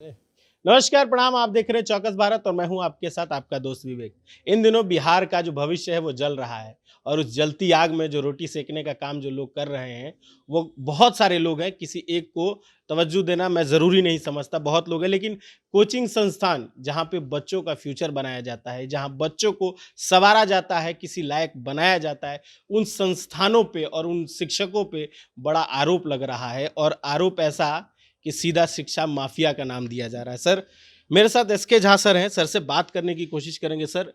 नमस्कार, प्रणाम। आप देख रहे हैं चौकस भारत और मैं हूं आपके साथ आपका दोस्त विवेक। इन दिनों बिहार का जो भविष्य है वो जल रहा है और उस जलती आग में जो रोटी सेकने का काम जो लोग कर रहे हैं, वो बहुत सारे लोग हैं। किसी एक को तवज्जो देना मैं ज़रूरी नहीं समझता, बहुत लोग हैं। लेकिन कोचिंग संस्थान जहाँ पे बच्चों का फ्यूचर बनाया जाता है, जहाँ बच्चों को सँवारा जाता है, किसी लायक बनाया जाता है, उन संस्थानों पे और उन शिक्षकों पे बड़ा आरोप लग रहा है और आरोप ऐसा कि सीधा शिक्षा माफिया का नाम दिया जा रहा है। सर, मेरे साथ एसके झा सर हैं, सर से बात करने की कोशिश करेंगे। सर,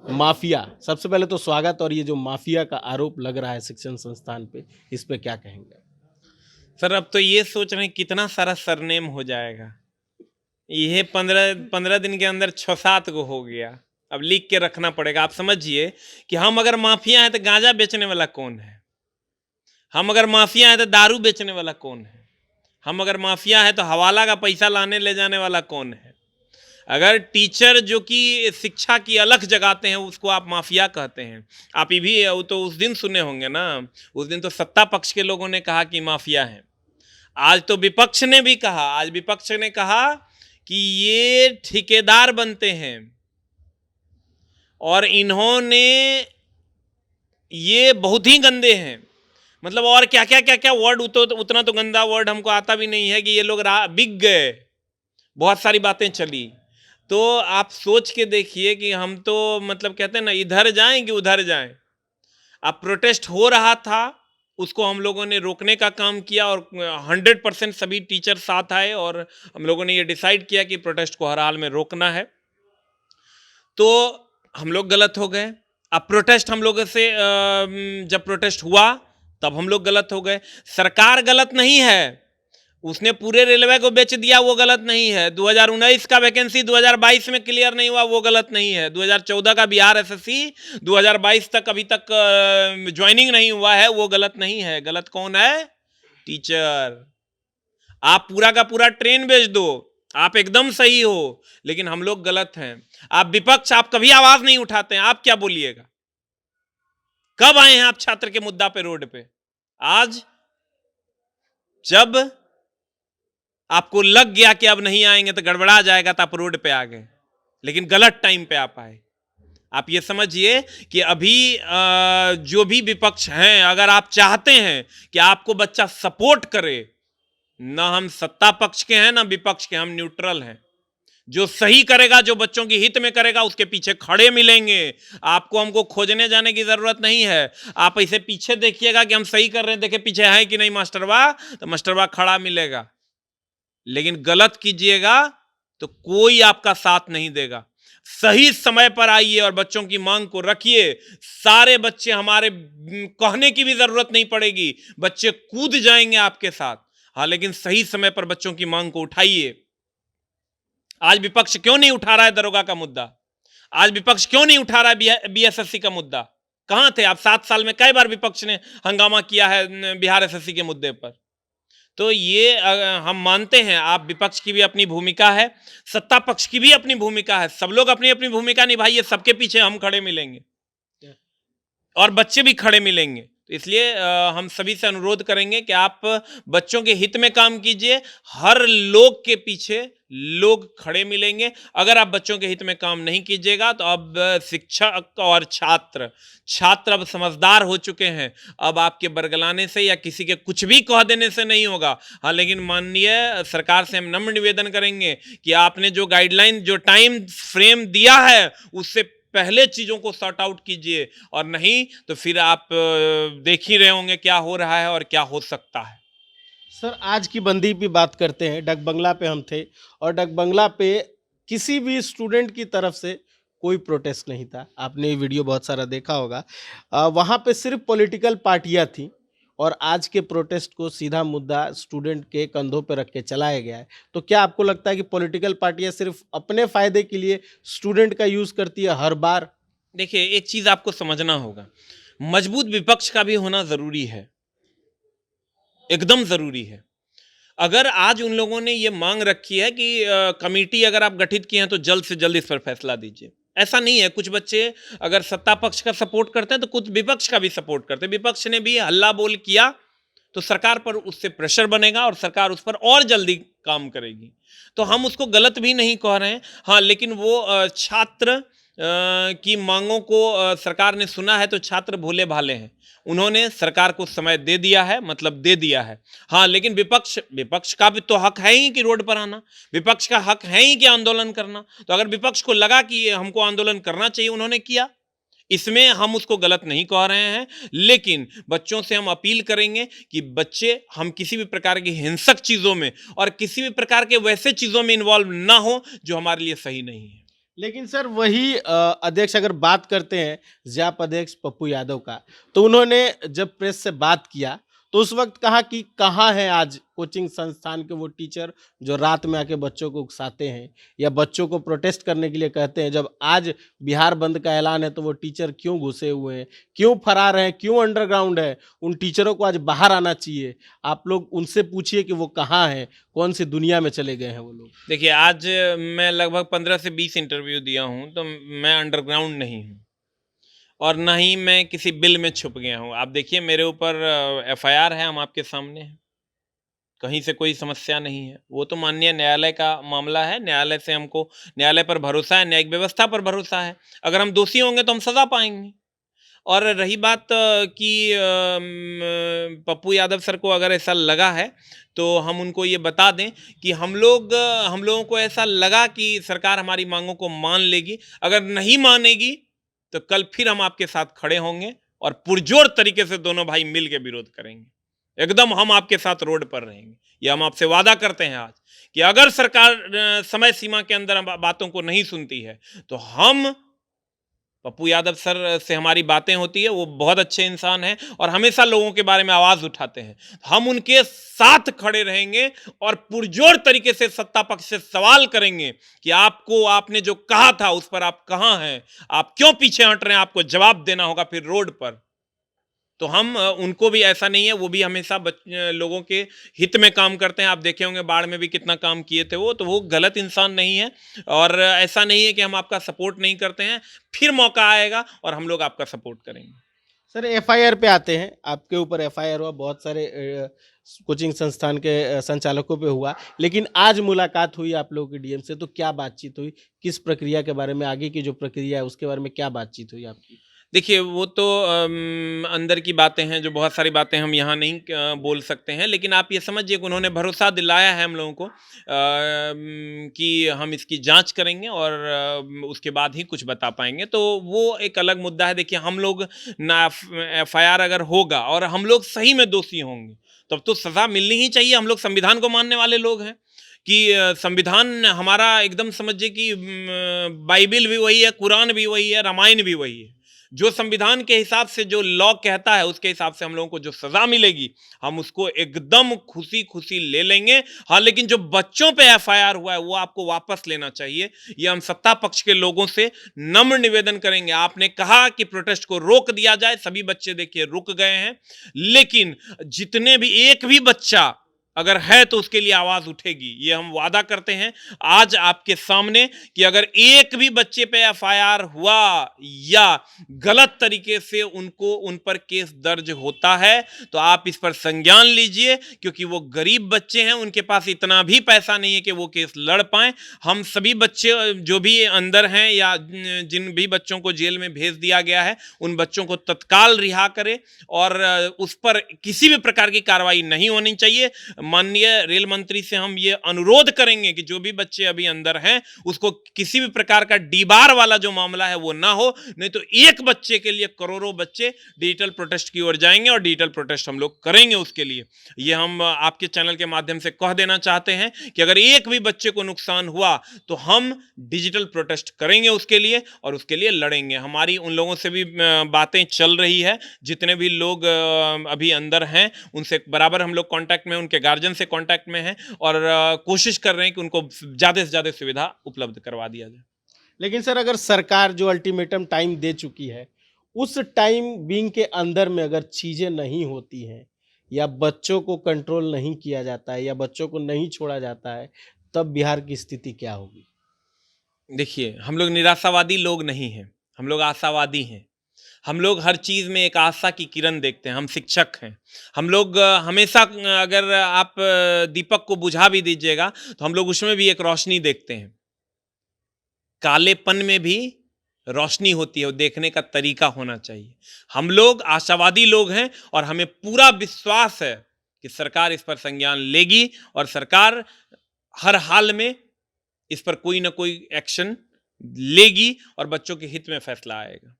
माफिया, सबसे पहले तो स्वागत। और ये जो माफिया का आरोप लग रहा है शिक्षण संस्थान पे, इस पे क्या कहेंगे? सर अब तो ये सोच रहे हैं कितना सारा सरनेम हो जाएगा। ये 15 दिन के अंदर 6-7 को हो गया। अब लिख के रखना पड़ेगा। आप समझिए कि हम अगर माफिया हैं तो गांजा बेचने वाला कौन है? हम अगर माफिया हैं तो दारू बेचने वाला कौन है? हम अगर माफिया है तो हवाला का पैसा लाने ले जाने वाला कौन है? अगर टीचर जो कि शिक्षा की अलख जगाते हैं उसको आप माफिया कहते हैं। आप ये भी तो उस दिन सुने होंगे ना, उस दिन तो सत्ता पक्ष के लोगों ने कहा कि माफिया है। आज तो विपक्ष ने भी कहा, आज विपक्ष ने कहा कि ये ठेकेदार बनते हैं और इन्होंने ये बहुत ही गंदे हैं। मतलब और क्या क्या क्या क्या वर्ड, उतना तो गंदा वर्ड हमको आता भी नहीं है कि ये लोग बिक गए। बहुत सारी बातें चली। तो आप सोच के देखिए कि हम तो मतलब कहते हैं ना, इधर जाएं कि उधर जाएं। अब प्रोटेस्ट हो रहा था, उसको हम लोगों ने रोकने का काम किया और 100% सभी टीचर साथ आए और हम लोगों ने ये डिसाइड किया कि प्रोटेस्ट को हर हाल में रोकना है। तो हम लोग गलत हो गए। अब प्रोटेस्ट हम लोगों से जब प्रोटेस्ट हुआ तब हम लोग गलत हो गए। सरकार गलत नहीं है, उसने पूरे रेलवे को बेच दिया, वो गलत नहीं है। 2019 का वैकेंसी 2022 में क्लियर नहीं हुआ, वो गलत नहीं है। 2014 का बिहार एसएससी 2022 तक अभी तक ज्वाइनिंग नहीं हुआ है, वो गलत नहीं है। गलत कौन है? टीचर। आप पूरा का पूरा ट्रेन बेच दो, आप एकदम सही हो, लेकिन हम लोग गलत हैं। आप विपक्ष, आप कभी आवाज नहीं उठाते हैं, आप क्या बोलिएगा? कब आए हैं आप छात्र के मुद्दा पे रोड पे? आज जब आपको लग गया कि अब नहीं आएंगे तो गड़बड़ा जाएगा तो आप रोड पे आ गए, लेकिन गलत टाइम पे आप आए। आप ये समझिए कि अभी जो भी विपक्ष हैं, अगर आप चाहते हैं कि आपको बच्चा सपोर्ट करे, ना हम सत्ता पक्ष के हैं ना विपक्ष के, हम न्यूट्रल हैं। जो सही करेगा, जो बच्चों की हित में करेगा, उसके पीछे खड़े मिलेंगे। आपको हमको खोजने जाने की जरूरत नहीं है। आप ऐसे पीछे देखिएगा कि हम सही कर रहे हैं, देखे पीछे है कि नहीं मास्टरवा, तो मास्टरवा खड़ा मिलेगा। लेकिन गलत कीजिएगा तो कोई आपका साथ नहीं देगा। सही समय पर आइए और बच्चों की मांग को रखिए। सारे बच्चे हमारे कहने की भी जरूरत नहीं पड़ेगी, बच्चे कूद जाएंगे आपके साथ। हाँ, लेकिन सही समय पर बच्चों की मांग को उठाइए। आज विपक्ष क्यों नहीं उठा रहा है दरोगा का मुद्दा? आज विपक्ष क्यों नहीं उठा रहा है बीएसएससी का मुद्दा? कहां थे आप? 7 साल में कई बार विपक्ष ने हंगामा किया है बिहार एसएससी के मुद्दे पर। तो ये हम मानते हैं, आप विपक्ष की भी अपनी भूमिका है, सत्ता पक्ष की भी अपनी भूमिका है। सब लोग अपनी अपनी भूमिका निभाइए, सबके पीछे हम खड़े मिलेंगे और बच्चे भी खड़े मिलेंगे। तो इसलिए हम सभी से अनुरोध करेंगे कि आप बच्चों के हित में काम कीजिए। हर लोग के पीछे लोग खड़े मिलेंगे। अगर आप बच्चों के हित में काम नहीं कीजिएगा तो अब शिक्षक और छात्र अब समझदार हो चुके हैं। अब आपके बरगलाने से या किसी के कुछ भी कह देने से नहीं होगा। हाँ, लेकिन माननीय सरकार से हम नम्र निवेदन करेंगे कि आपने जो गाइडलाइन, जो टाइम फ्रेम दिया है, उससे पहले चीजों को सॉर्ट आउट कीजिए, और नहीं तो फिर आप देख ही रहे होंगे क्या हो रहा है और क्या हो सकता है। सर, आज की बंदी की बात करते हैं। डक बंगला पे हम थे और डक बंगला पे किसी भी स्टूडेंट की तरफ से कोई प्रोटेस्ट नहीं था। आपने ये वीडियो बहुत सारा देखा होगा। वहाँ पे सिर्फ पॉलिटिकल पार्टियाँ थी और आज के प्रोटेस्ट को सीधा मुद्दा स्टूडेंट के कंधों पे रख के चलाया गया है। तो क्या आपको लगता है कि पॉलिटिकल पार्टियाँ सिर्फ अपने फायदे के लिए स्टूडेंट का यूज़ करती है हर बार? देखिए, एक चीज आपको समझना होगा, मजबूत विपक्ष का भी होना जरूरी है, एकदम जरूरी है। अगर आज उन लोगों ने ये मांग रखी है कि कमेटी अगर आप गठित किए हैं तो जल्द से जल्द इस पर फैसला दीजिए, ऐसा नहीं है। कुछ बच्चे अगर सत्ता पक्ष का सपोर्ट करते हैं तो कुछ विपक्ष का भी सपोर्ट करते हैं। विपक्ष ने भी हल्ला बोल किया तो सरकार पर उससे प्रेशर बनेगा और सरकार उस पर और जल्दी काम करेगी। तो हम उसको गलत भी नहीं कह रहे हैं। हाँ, लेकिन वो छात्र की मांगों को सरकार ने सुना है, तो छात्र भोले भाले हैं। उन्होंने सरकार को समय दे दिया है, मतलब दे दिया है। हाँ, लेकिन विपक्ष का भी तो हक है ही कि रोड पर आना, विपक्ष का हक है ही कि आंदोलन करना। तो अगर विपक्ष को लगा कि हमको आंदोलन करना चाहिए, उन्होंने किया, इसमें हम उसको गलत नहीं कह रहे हैं। लेकिन बच्चों से हम अपील करेंगे कि बच्चे, हम किसी भी प्रकार की हिंसक चीजों में और किसी भी प्रकार के वैसे चीजों में इन्वॉल्व ना हो जो हमारे लिए सही नहीं है। लेकिन सर वही अध्यक्ष अगर बात करते हैं जैप अध्यक्ष पप्पू यादव का, तो उन्होंने जब प्रेस से बात किया तो उस वक्त कहा कि कहाँ है आज कोचिंग संस्थान के वो टीचर जो रात में आके बच्चों को उकसाते हैं या बच्चों को प्रोटेस्ट करने के लिए कहते हैं। जब आज बिहार बंद का ऐलान है तो वो टीचर क्यों घुसे हुए हैं, क्यों फरार हैं, क्यों अंडरग्राउंड है? उन टीचरों को आज बाहर आना चाहिए। आप लोग उनसे पूछिए कि वो कहाँ हैं, कौन सी दुनिया में चले गए हैं वो लोग। देखिए, आज मैं लगभग 15 से 20 इंटरव्यू दिया हूँ, तो मैं अंडरग्राउंड नहीं हूँ और ना ही मैं किसी बिल में छुप गया हूँ। आप देखिए, मेरे ऊपर एफआईआर है, हम आपके सामने हैं, कहीं से कोई समस्या नहीं है। वो तो माननीय न्यायालय का मामला है, न्यायालय से हमको, न्यायालय पर भरोसा है, न्यायिक व्यवस्था पर भरोसा है। अगर हम दोषी होंगे तो हम सज़ा पाएंगे। और रही बात कि पप्पू यादव सर को अगर ऐसा लगा है, तो हम उनको ये बता दें कि हम लोगों को ऐसा लगा कि सरकार हमारी मांगों को मान लेगी। अगर नहीं मानेगी तो कल फिर हम आपके साथ खड़े होंगे और पुरजोर तरीके से दोनों भाई मिल के विरोध करेंगे। एकदम हम आपके साथ रोड पर रहेंगे। ये हम आपसे वादा करते हैं आज कि अगर सरकार समय सीमा के अंदर बातों को नहीं सुनती है, तो हम, पप्पू यादव सर से हमारी बातें होती है, वो बहुत अच्छे इंसान हैं और हमेशा लोगों के बारे में आवाज़ उठाते हैं। हम उनके साथ खड़े रहेंगे और पुरजोर तरीके से सत्ता पक्ष से सवाल करेंगे कि आपने जो कहा था उस पर आप कहाँ हैं, आप क्यों पीछे हट रहे हैं, आपको जवाब देना होगा फिर रोड पर। तो हम उनको भी, ऐसा नहीं है, वो भी हमेशा लोगों के हित में काम करते हैं। आप देखे होंगे बाढ़ में भी कितना काम किए थे वो, तो वो गलत इंसान नहीं है। और ऐसा नहीं है कि हम आपका सपोर्ट नहीं करते हैं, फिर मौका आएगा और हम लोग आपका सपोर्ट करेंगे। सर एफआईआर पे आते हैं, आपके ऊपर एफआईआर हुआ, बहुत सारे कोचिंग संस्थान के संचालकों पे हुआ, लेकिन आज मुलाकात हुई आप लोगों की डीएम से, तो क्या बातचीत हुई? किस प्रक्रिया के बारे में, आगे की जो प्रक्रिया है उसके बारे में क्या बातचीत हुई आपकी? देखिए, वो तो अंदर की बातें हैं, जो बहुत सारी बातें हम यहाँ नहीं बोल सकते हैं, लेकिन आप ये समझिए कि उन्होंने भरोसा दिलाया है हम लोगों को कि हम इसकी जांच करेंगे और उसके बाद ही कुछ बता पाएंगे। तो वो एक अलग मुद्दा है। देखिए, हम लोग ना, एफआईआर अगर होगा और हम लोग सही में दोषी होंगे, तब तो सज़ा मिलनी ही चाहिए। हम लोग संविधान को मानने वाले लोग हैं कि संविधान हमारा, एकदम समझिए कि बाइबिल भी वही है, कुरान भी वही है, रामायण भी वही है। जो संविधान के हिसाब से जो लॉ कहता है, उसके हिसाब से हम लोगों को जो सजा मिलेगी, हम उसको एकदम खुशी खुशी ले लेंगे। हाँ, लेकिन जो बच्चों पे एफआईआर हुआ है वो आपको वापस लेना चाहिए। ये हम सत्ता पक्ष के लोगों से नम्र निवेदन करेंगे। आपने कहा कि प्रोटेस्ट को रोक दिया जाए, सभी बच्चे देखिए रुक गए हैं, लेकिन जितने भी, एक भी बच्चा अगर है तो उसके लिए आवाज उठेगी। ये हम वादा करते हैं आज आपके सामने कि अगर एक भी बच्चे पे एफआईआर हुआ या गलत तरीके से उन पर केस दर्ज होता है, तो आप इस पर संज्ञान लीजिए, क्योंकि वो गरीब बच्चे हैं, उनके पास इतना भी पैसा नहीं है कि वो केस लड़ पाएं। हम सभी बच्चे जो भी अंदर हैं या जिन भी बच्चों को जेल में भेज दिया गया है, उन बच्चों को तत्काल रिहा करें और उस पर किसी भी प्रकार की कार्रवाई नहीं होनी चाहिए। माननीय रेल मंत्री से हम ये अनुरोध करेंगे कि जो भी बच्चे अभी अंदर हैं, उसको किसी भी प्रकार का डीबार वाला जो मामला है वो ना हो, नहीं तो एक बच्चे के लिए करोड़ों बच्चे डिजिटल प्रोटेस्ट की ओर जाएंगे और डिजिटल प्रोटेस्ट हम लोग करेंगे उसके लिए। ये हम आपके चैनल के माध्यम से कह देना चाहते हैं कि अगर एक भी बच्चे को नुकसान हुआ तो हम डिजिटल प्रोटेस्ट करेंगे उसके लिए और उसके लिए लड़ेंगे। हमारी उन लोगों से भी बातें चल रही है, जितने भी लोग अभी अंदर हैं उनसे बराबर हम लोग कांटेक्ट में, उनके गार्जियन से कांटेक्ट में हैं और कोशिश कर रहे हैं कि उनको ज़्यादा से ज़्यादा सुविधा उपलब्ध करवा दिया जाए। लेकिन सर अगर सरकार जो अल्टीमेटम टाइम दे चुकी है, उस टाइम बीइंग के अंदर में अगर चीज़ें नहीं होती हैं या बच्चों को कंट्रोल नहीं किया जाता है या बच्चों को नहीं छोड़ा जाता है, तब बिहार की स्थिति क्या होगी? देखिए, हम लोग निराशावादी लोग नहीं हैं, हम लोग आशावादी हैं। हम लोग हर चीज़ में एक आशा की किरण देखते हैं। हम शिक्षक हैं। हम लोग हमेशा अगर आप दीपक को बुझा भी दीजिएगा तो हम लोग उसमें भी एक रोशनी देखते हैं। कालेपन में भी रोशनी होती है, वो देखने का तरीका होना चाहिए। हम लोग आशावादी लोग हैं और हमें पूरा विश्वास है कि सरकार इस पर संज्ञान लेगी और सरकार हर हाल में इस पर कोई ना कोई एक्शन लेगी और बच्चों के हित में फैसला आएगा।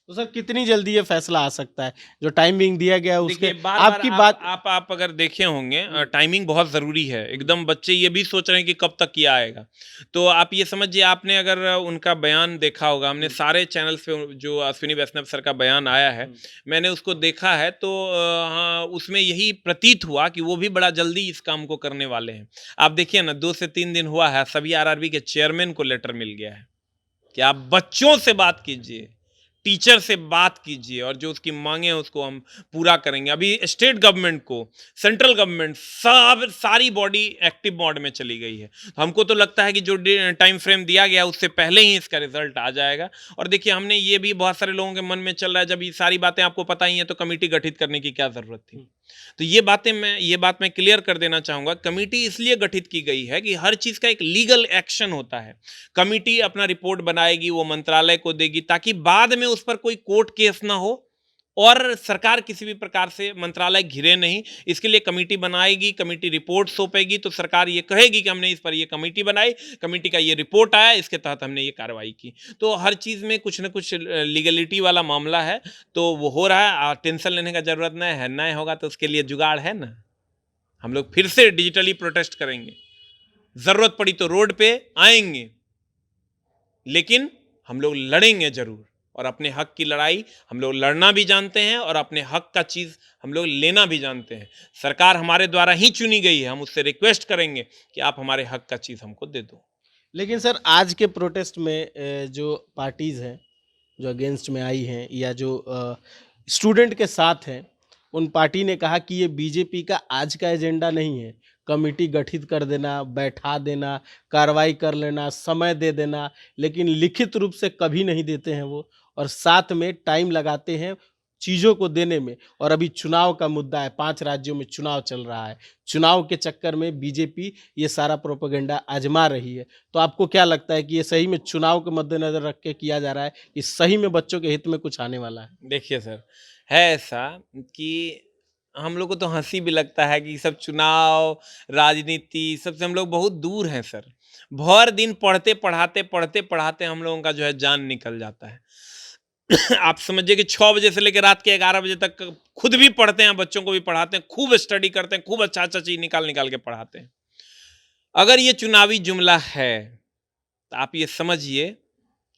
तो सर कितनी जल्दी ये फैसला आ सकता है? जो टाइमिंग दिया गया है उसके देखिए, बार आपकी बार बात आप अगर देखे होंगे टाइमिंग बहुत ज़रूरी है। एकदम बच्चे ये भी सोच रहे हैं कि कब तक ये आएगा। तो आप ये समझिए, आपने अगर उनका बयान देखा होगा, हमने सारे चैनल्स पे जो अश्विनी वैष्णव सर का बयान आया है, मैंने उसको देखा है, तो हाँ, उसमें यही प्रतीत हुआ कि वो भी बड़ा जल्दी इस काम को करने वाले हैं। आप देखिए ना, 2 से 3 दिन हुआ है, सभी आरआरबी के चेयरमैन को लेटर मिल गया है कि आप बच्चों से बात कीजिए, टीचर से बात कीजिए और जो उसकी मांगे हैं उसको हम पूरा करेंगे। अभी स्टेट गवर्नमेंट को, सेंट्रल गवर्नमेंट, सब सारी बॉडी एक्टिव मोड में चली गई है। तो हमको तो लगता है कि जो टाइम फ्रेम दिया गया उससे पहले ही इसका रिजल्ट आ जाएगा। और देखिए, हमने ये भी बहुत सारे लोगों के मन में चल रहा है, जब ये सारी बातें आपको पता ही हैं तो कमेटी गठित करने की क्या जरूरत थी। तो ये बात मैं क्लियर कर देना चाहूंगा। कमेटी इसलिए गठित की गई है कि हर चीज का एक लीगल एक्शन होता है। कमेटी अपना रिपोर्ट बनाएगी, वो मंत्रालय को देगी, ताकि बाद में उस पर कोई कोर्ट केस ना हो और सरकार किसी भी प्रकार से मंत्रालय घिरे नहीं। इसके लिए कमेटी बनाएगी, कमेटी रिपोर्ट सौंपेगी, तो सरकार ये कहेगी कि हमने इस पर ये कमेटी बनाई, कमेटी का ये रिपोर्ट आया, इसके तहत हमने ये कार्रवाई की। तो हर चीज़ में कुछ ना कुछ लीगलिटी वाला मामला है, तो वो हो रहा है। टेंशन लेने का जरूरत नहीं है, नहीं होगा तो उसके लिए जुगाड़ है ना। हम लोग फिर से डिजिटली प्रोटेस्ट करेंगे, जरूरत पड़ी तो रोड पे आएंगे, लेकिन हम लोग लड़ेंगे जरूर। और अपने हक की लड़ाई हम लोग लड़ना भी जानते हैं और अपने हक का चीज़ हम लोग लेना भी जानते हैं। सरकार हमारे द्वारा ही चुनी गई है, हम उससे रिक्वेस्ट करेंगे कि आप हमारे हक का चीज़ हमको दे दो। लेकिन सर आज के प्रोटेस्ट में जो पार्टीज़ हैं, जो अगेंस्ट में आई हैं या जो स्टूडेंट के साथ हैं, उन पार्टी ने कहा कि ये बीजेपी का आज का एजेंडा नहीं है। कमिटी गठित कर देना, बैठा देना, कार्रवाई कर लेना, समय दे देना, लेकिन लिखित रूप से कभी नहीं देते हैं वो, और साथ में टाइम लगाते हैं चीज़ों को देने में। और अभी चुनाव का मुद्दा है, 5 राज्यों में चुनाव चल रहा है। चुनाव के चक्कर में बीजेपी ये सारा प्रोपेगेंडा आजमा रही है। तो आपको क्या लगता है कि ये सही में चुनाव के मद्देनज़र रख के किया जा रहा है कि सही में बच्चों के हित में कुछ आने वाला है? देखिए सर, है ऐसा कि हम लोग को तो हंसी भी लगता है कि सब चुनाव, राजनीति, सबसे हम लोग बहुत दूर हैं सर। भर दिन पढ़ते पढ़ाते हम लोगों का जो है जान निकल जाता है। आप समझिए कि 6 बजे से लेकर रात के 11 बजे तक खुद भी पढ़ते हैं, बच्चों को भी पढ़ाते हैं, खूब स्टडी करते हैं, खूब अच्छा अच्छा चीज निकाल निकाल के पढ़ाते हैं। अगर ये चुनावी जुमला है तो आप ये समझिए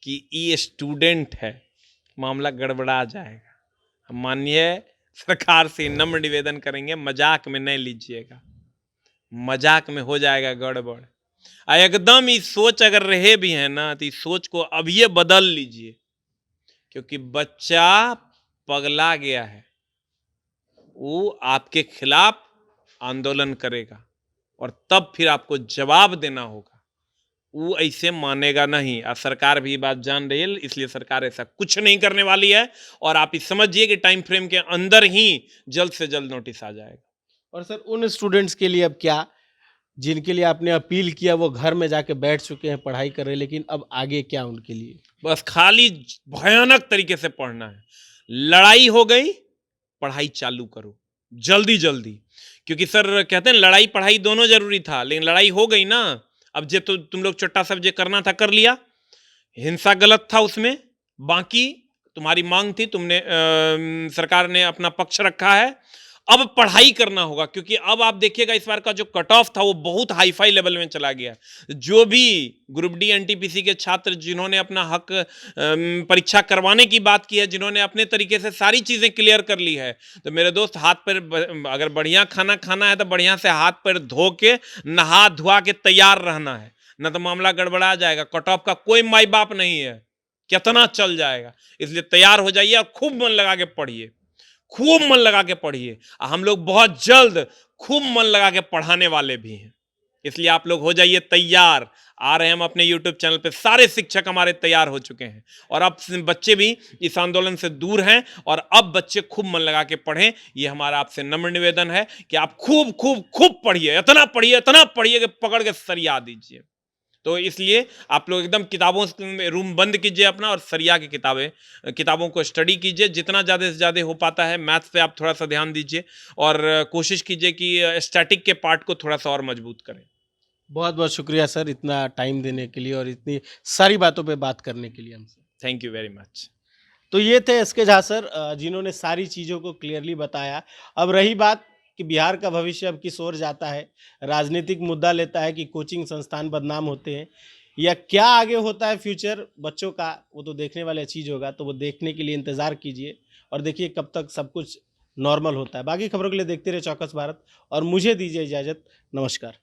कि ये स्टूडेंट है, मामला गड़बड़ा जाएगा। हम माननीय सरकार से नम्र निवेदन करेंगे, मजाक में नहीं लीजिएगा, मजाक में हो जाएगा गड़बड़। एकदम इस सोच अगर रहे भी है ना, तो इस सोच को अब ये बदल लीजिए, क्योंकि बच्चा पगला गया है। वो आपके खिलाफ आंदोलन करेगा और तब फिर आपको जवाब देना होगा। वो ऐसे मानेगा नहीं, और सरकार भी बात जान रही है, इसलिए सरकार ऐसा कुछ नहीं करने वाली है। और आप इस समझिए कि टाइम फ्रेम के अंदर ही जल्द से जल्द नोटिस आ जाएगा। और सर उन स्टूडेंट्स के लिए अब क्या, जिनके लिए आपने अपील किया वो घर में जाके बैठ चुके हैं, पढ़ाई कर रहे हैं, लेकिन अब आगे क्या उनके लिए? बस खाली भयानक तरीके से पढ़ना है। लड़ाई हो गई, पढ़ाई चालू करो जल्दी जल्दी, क्योंकि सर कहते हैं लड़ाई पढ़ाई दोनों जरूरी था, लेकिन लड़ाई हो गई ना। अब जे तो तुम लोग चट्टा सब जे करना था कर लिया, हिंसा गलत था उसमें, बाकी तुम्हारी मांग थी, तुमने सरकार ने अपना पक्ष रखा है। अब पढ़ाई करना होगा, क्योंकि अब आप देखिएगा इस बार का जो कट ऑफ था वो बहुत हाई फाई लेवल में चला गया। जो भी ग्रुप डी एनटीपीसी के छात्र जिन्होंने अपना हक परीक्षा करवाने की बात की है, जिन्होंने अपने तरीके से सारी चीज़ें क्लियर कर ली है, तो मेरे दोस्त हाथ पैर, अगर बढ़िया खाना खाना है तो बढ़िया से हाथ पैर धो के नहा धुआ के तैयार रहना है, न तो मामला गड़बड़ा जाएगा। कट ऑफ का कोई माई बाप नहीं है, कितना चल जाएगा। इसलिए तैयार हो जाइए और खूब मन लगा के पढ़िए, खूब मन लगा के पढ़िए। हम लोग बहुत जल्द खूब मन लगा के पढ़ाने वाले भी हैं, इसलिए आप लोग हो जाइए तैयार। आ रहे हैं हम अपने YouTube चैनल पे, सारे शिक्षक हमारे तैयार हो चुके हैं और अब बच्चे भी इस आंदोलन से दूर हैं और अब बच्चे खूब मन लगा के पढ़ें। ये हमारा आपसे नम्र निवेदन है कि आप खूब खूब खूब पढ़िए, इतना पढ़िए कि पकड़ के सरिया दीजिए। तो इसलिए आप लोग एकदम किताबों में रूम बंद कीजिए अपना और सरिया की किताबों को स्टडी कीजिए, जितना ज़्यादा से ज़्यादा हो पाता है। मैथ्स पे आप थोड़ा सा ध्यान दीजिए और कोशिश कीजिए कि स्टैटिक के पार्ट को थोड़ा सा और मजबूत करें। बहुत बहुत शुक्रिया सर, इतना टाइम देने के लिए और इतनी सारी बातों पे बात करने के लिए हमसे। Thank you very much. तो ये थे एसके झा सर, जिन्होंने सारी चीज़ों को क्लियरली बताया। अब रही बात कि बिहार का भविष्य अब किस ओर जाता है, राजनीतिक मुद्दा लेता है कि कोचिंग संस्थान बदनाम होते हैं, या क्या आगे होता है फ्यूचर बच्चों का, वो तो देखने वाला चीज़ होगा। तो वो देखने के लिए इंतज़ार कीजिए और देखिए कब तक सब कुछ नॉर्मल होता है। बाकी खबरों के लिए देखते रहे चौकस भारत और मुझे दीजिए इजाज़त। नमस्कार।